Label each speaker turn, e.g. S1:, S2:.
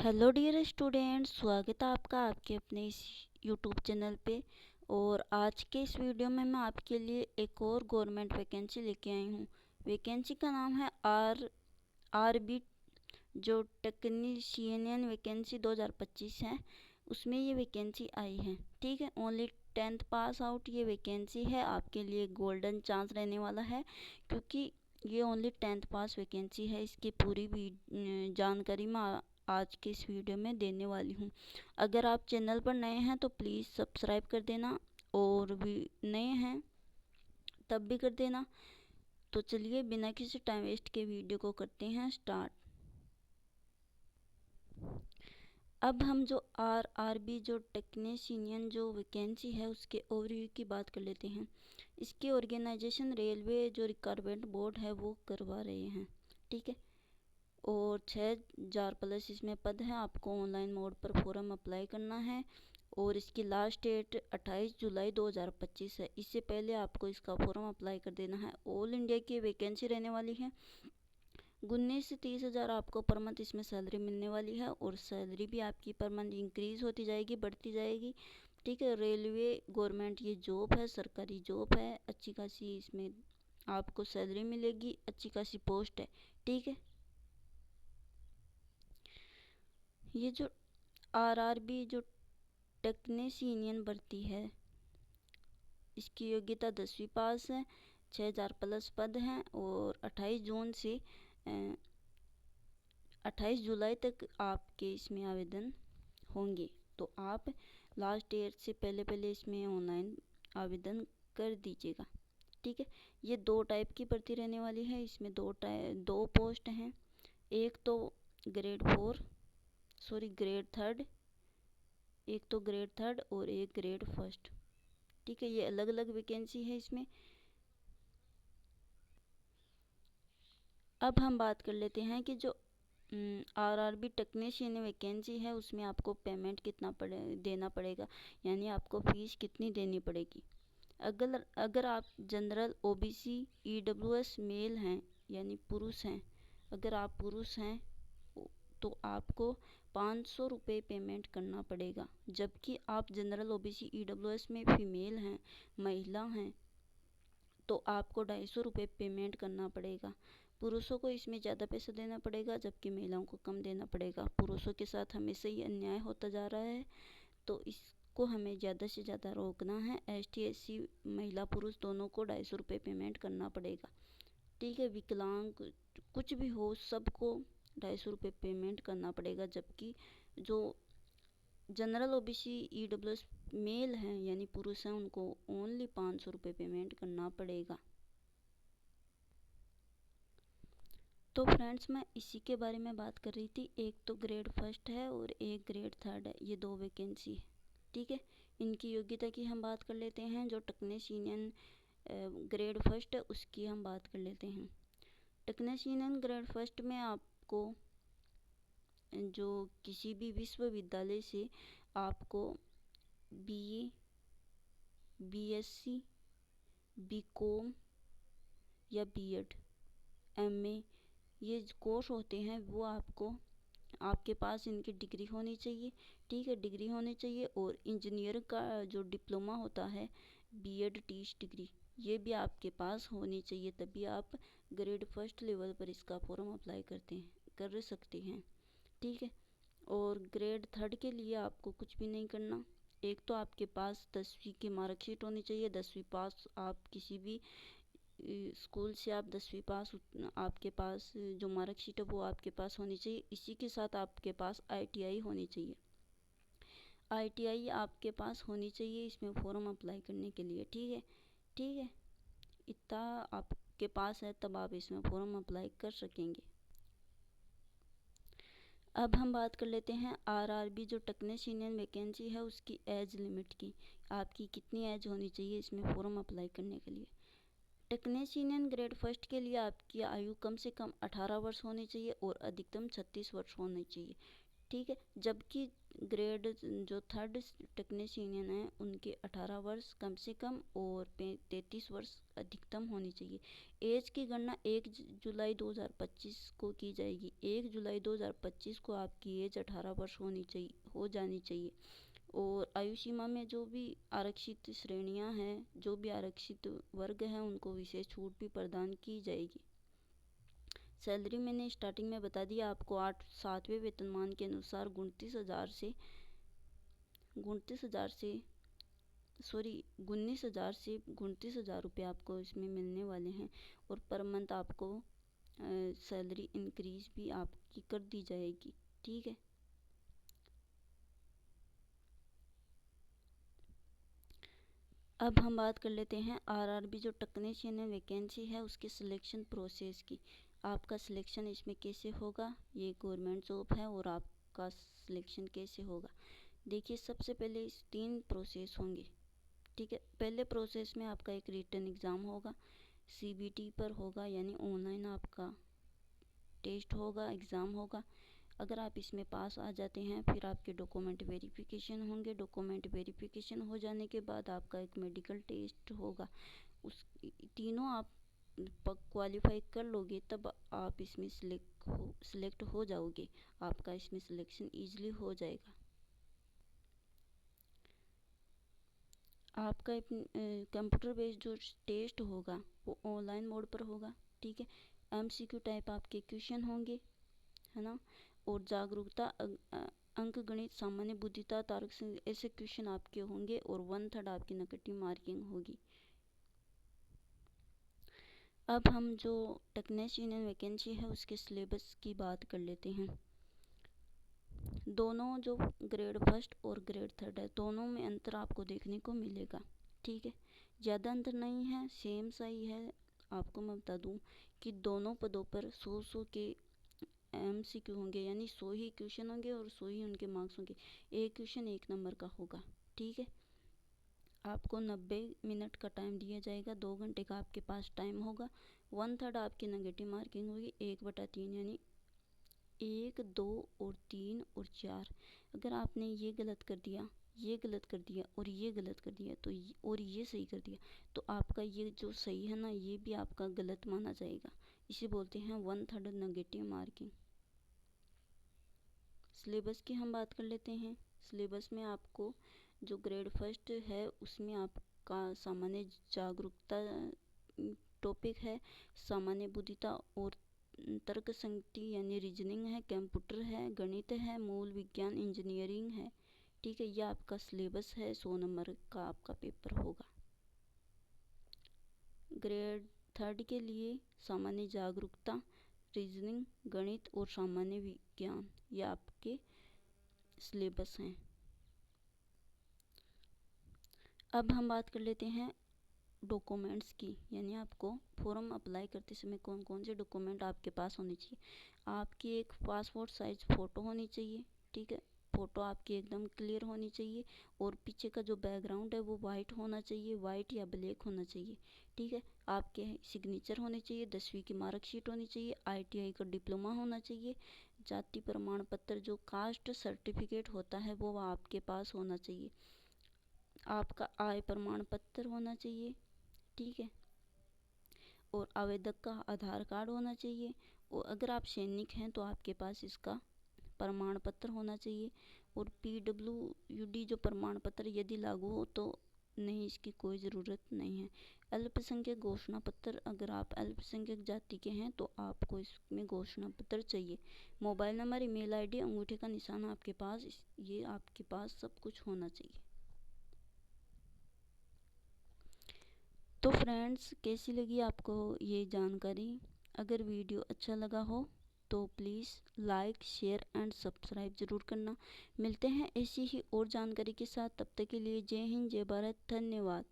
S1: Hello dear students, स्वागत है आपका आपके अपने इस यूट्यूब चैनल पे। और आज के इस वीडियो में मैं आपके लिए एक और गवर्नमेंट वैकेंसी लेके आई हूँ। वैकेंसी का नाम है आर बी, जो टेक्नीशियन वैकेंसी 2025 है, उसमें ये वैकेंसी आई है। ठीक है, ओनली 10th पास आउट ये वैकेंसी है। आपके लिए गोल्डन चांस रहने वाला है, क्योंकि ये ओनली 10th पास वैकेंसी है। इसकी पूरी भी जानकारी मैं आज के इस वीडियो में देने वाली हूँ। अगर आप चैनल पर नए हैं तो प्लीज़ सब्सक्राइब कर देना, और भी नए हैं तब भी कर देना। तो चलिए बिना किसी टाइम वेस्ट के वीडियो को करते हैं स्टार्ट। अब हम जो आर बी जो टेक्नीशियन जो वैकेंसी है उसके ओवरव्यू की बात कर लेते हैं। इसकी ऑर्गेनाइजेशन रेलवे जो रिक्वायरमेंट बोर्ड है वो करवा रहे हैं। ठीक है, और 6000 प्लस इसमें पद है। आपको ऑनलाइन मोड पर फॉर्म अप्लाई करना है, और इसकी लास्ट डेट 28 जुलाई 2025 है। इससे पहले आपको इसका फॉर्म अप्लाई कर देना है। ऑल इंडिया की वैकेंसी रहने वाली है। 19 से 30 हज़ार आपको पर मंथ इसमें सैलरी मिलने वाली है, और सैलरी भी आपकी पर मंथ इंक्रीज़ होती जाएगी, बढ़ती जाएगी। ठीक है, रेलवे गवर्नमेंट ये जॉब है, सरकारी जॉब है। अच्छी खासी इसमें आपको सैलरी मिलेगी, अच्छी खासी पोस्ट है। ठीक है, ये जो आर बी जो टेक्नीशियन भर्ती है, इसकी योग्यता 10वीं पास है। 6000 प्लस पद हैं, और 28 जून से 28 जुलाई तक आपके इसमें आवेदन होंगे। तो आप लास्ट डेट से पहले पहले इसमें ऑनलाइन आवेदन कर दीजिएगा। ठीक है, ये दो टाइप की भर्ती रहने वाली है। इसमें दो पोस्ट हैं। एक तो ग्रेड थर्ड, एक तो ग्रेड थर्ड और एक ग्रेड फर्स्ट। ठीक है, ये अलग अलग वैकेंसी है इसमें। अब हम बात कर लेते हैं कि जो आर बी टेक्नीशियन वैकेंसी है उसमें आपको पेमेंट कितना देना पड़ेगा, यानी आपको फीस कितनी देनी पड़ेगी। अगर अगर आप जनरल ओबीसी ईडब्ल्यूएस मेल हैं, यानी पुरुष हैं, अगर आप पुरुष हैं तो आपको 500 रुपये पेमेंट करना पड़ेगा। जबकि आप जनरल ओबीसी ईडब्ल्यूएस में फीमेल हैं, महिला हैं, तो आपको 250 रुपये पेमेंट करना पड़ेगा। पुरुषों को इसमें ज़्यादा पैसा देना पड़ेगा, जबकि महिलाओं को कम देना पड़ेगा। पुरुषों के साथ हमेशा ही अन्याय होता जा रहा है, तो इसको हमें ज़्यादा से ज़्यादा रोकना है। ST SC महिला पुरुष दोनों को 250 रुपये पेमेंट करना पड़ेगा। ठीक है, विकलांग कुछ भी हो सबको 250 रुपये पेमेंट करना पड़ेगा। जबकि जो जनरल ओबीसी ईडब्ल्यूएस मेल हैं, यानी पुरुष हैं, उनको ओनली 500 रुपये पेमेंट करना पड़ेगा। तो फ्रेंड्स, मैं इसी के बारे में बात कर रही थी। एक तो ग्रेड फर्स्ट है और एक ग्रेड थर्ड है, ये दो वैकेंसी है। ठीक है, इनकी योग्यता की हम बात कर लेते हैं। जो टेक्नीशियन ग्रेड फर्स्ट है उसकी हम बात कर लेते हैं। टेक्नीशियन ग्रेड फर्स्ट में आपको जो किसी भी विश्वविद्यालय से आपको BA, BSc, BCom या B.Ed, MA ये कोर्स होते हैं, वो आपको आपके पास इनकी डिग्री होनी चाहिए। ठीक है, डिग्री होनी चाहिए। और इंजीनियर का जो डिप्लोमा होता है, B.Ed टीच डिग्री, ये भी आपके पास होनी चाहिए, तभी आप ग्रेड फर्स्ट लेवल पर इसका फॉर्म अप्लाई कर सकते हैं। ठीक है, और ग्रेड थर्ड के लिए आपको कुछ भी नहीं करना। एक तो आपके पास 10वीं की मार्कशीट होनी चाहिए। 10वीं पास आप किसी भी स्कूल से आप 10वीं पास, आपके पास जो मार्कशीट है वो आपके पास होनी चाहिए। इसी के साथ आपके पास ITI होनी चाहिए। ITI आपके पास होनी चाहिए इसमें फॉर्म अप्लाई करने के लिए। ठीक है, ठीक है, इतना आपके पास है तब आप इसमें फॉर्म अप्लाई कर सकेंगे। अब हम बात कर लेते हैं RRB जो टेक्नीशियन वैकेंसी है उसकी एज लिमिट की। आपकी कितनी एज होनी चाहिए इसमें फॉर्म अप्लाई करने के लिए। टेक्नीशियन ग्रेड फर्स्ट के लिए आपकी आयु कम से कम 18 वर्ष होनी चाहिए, और अधिकतम 36 वर्ष होनी चाहिए। ठीक है। जबकि ग्रेड जो थर्ड टेक्नीशियन है उनके 18 वर्ष कम से कम और 33 वर्ष अधिकतम होनी चाहिए। एज की गणना 1 जुलाई 2025 को की जाएगी। 1 जुलाई 2025 को आपकी एज 18 वर्ष हो जानी चाहिए। और आयु सीमा में जो भी आरक्षित श्रेणियां हैं, जो भी आरक्षित वर्ग हैं, उनको विशेष छूट भी प्रदान की जाएगी। सैलरी मैंने स्टार्टिंग में बता दिया आपको। 7वें वेतनमान के अनुसार 19,000 से 29,000 रुपये आपको इसमें मिलने वाले हैं। और पर मंथ आपको सैलरी इंक्रीज भी आपकी कर दी जाएगी। ठीक है। अब हम बात कर लेते हैं आरआरबी जो टेक्नीशियन वैकेंसी है उसके सिलेक्शन प्रोसेस की। आपका सिलेक्शन इसमें कैसे होगा, ये गवर्नमेंट जॉब है और आपका सिलेक्शन कैसे होगा। देखिए, सबसे पहले इस 3 प्रोसेस होंगे। ठीक है। पहले प्रोसेस में आपका एक रिटन एग्ज़ाम होगा, सीबीटी पर होगा, यानी ऑनलाइन आपका टेस्ट होगा, एग्ज़ाम होगा। अगर आप इसमें पास आ जाते हैं फिर आपके डॉक्यूमेंट वेरिफिकेशन होंगे। डॉक्यूमेंट वेरिफिकेशन हो जाने के बाद आपका एक मेडिकल टेस्ट होगा। उस तीनों आप क्वालिफाई कर लोगे तब आप इसमें सिलेक्ट हो जाओगे। आपका इसमें सिलेक्शन ईजिली हो जाएगा। आपका कंप्यूटर बेस्ड जो टेस्ट होगा वो ऑनलाइन मोड पर होगा। ठीक है। एमसीक्यू टाइप आपके क्वेश्चन होंगे, है ना। और जागरूकता, अंक गणित, सामान्य बुद्धिता, तार्क ऐसे क्वेश्चन आपके होंगे। और 1/3 आपकी नेगेटिव मार्किंग होगी। अब हम जो टेक्नीशियन वैकेंसी है उसके सिलेबस की बात कर लेते हैं। दोनों जो ग्रेड फर्स्ट और ग्रेड थर्ड है, दोनों में अंतर आपको देखने को मिलेगा। ठीक है। ज़्यादा अंतर नहीं है, सेम सा ही है। आपको मैं बता दूं कि दोनों पदों पर 100 के एमसीक्यू होंगे, यानी 100 ही क्वेश्चन होंगे और 100 ही उनके मार्क्स होंगे। एक क्वेश्चन 1 नंबर का होगा। ठीक है। आपको 90 मिनट का टाइम दिया जाएगा, 2 घंटे का आपके पास टाइम होगा। 1/3 आपकी नेगेटिव मार्किंग होगी, 1/3, यानी 1, 2 और 3 और 4। अगर आपने ये गलत कर दिया, ये गलत कर दिया और ये गलत कर दिया तो और ये सही कर दिया तो आपका ये जो सही है ना, ये भी आपका गलत माना जाएगा। इसे बोलते हैं 1/3 नेगेटिव मार्किंग। सिलेबस की हम बात कर लेते हैं। सिलेबस में आपको जो ग्रेड फर्स्ट है उसमें आपका सामान्य जागरूकता टॉपिक है, सामान्य बुद्धिता और तर्क संगति यानी रीजनिंग है, कंप्यूटर है, गणित है, मूल विज्ञान, इंजीनियरिंग है। ठीक है। यह आपका सिलेबस है, 100 नंबर का आपका पेपर होगा। ग्रेड थर्ड के लिए सामान्य जागरूकता, रीजनिंग, गणित और सामान्य विज्ञान, ये आपके सिलेबस हैं। अब हम बात कर लेते हैं डॉक्यूमेंट्स की, यानी आपको फॉर्म अप्लाई करते समय कौन कौन से डॉक्यूमेंट आपके पास होने चाहिए। आपकी एक पासपोर्ट साइज फ़ोटो होनी चाहिए। ठीक है। फ़ोटो आपकी एकदम क्लियर होनी चाहिए और पीछे का जो बैकग्राउंड है वो वाइट होना चाहिए, वाइट या ब्लैक होना चाहिए। ठीक है। आपके सिग्नेचर होने चाहिए, 10वीं की मार्कशीट होनी चाहिए, ITI का डिप्लोमा होना चाहिए, जाति प्रमाण पत्र जो कास्ट सर्टिफिकेट होता है वो आपके पास होना चाहिए, आपका आय प्रमाण पत्र होना चाहिए। ठीक है। और आवेदक का आधार कार्ड होना चाहिए। और अगर आप सैनिक हैं तो आपके पास इसका प्रमाण पत्र होना चाहिए। और PWD जो प्रमाण पत्र यदि लागू हो तो नहीं, इसकी कोई ज़रूरत नहीं है। अल्पसंख्यक घोषणा पत्र, अगर आप अल्पसंख्यक जाति के हैं तो आपको इसमें घोषणा पत्र चाहिए। मोबाइल नंबर, ईमेल ID, अंगूठे का निशान आपके पास, ये आपके पास सब कुछ होना चाहिए। तो फ्रेंड्स, कैसी लगी आपको ये जानकारी। अगर वीडियो अच्छा लगा हो तो please like, share and subscribe ज़रूर करना। मिलते हैं ऐसी ही और जानकारी के साथ, तब तक के लिए जय हिंद, जय भारत, धन्यवाद।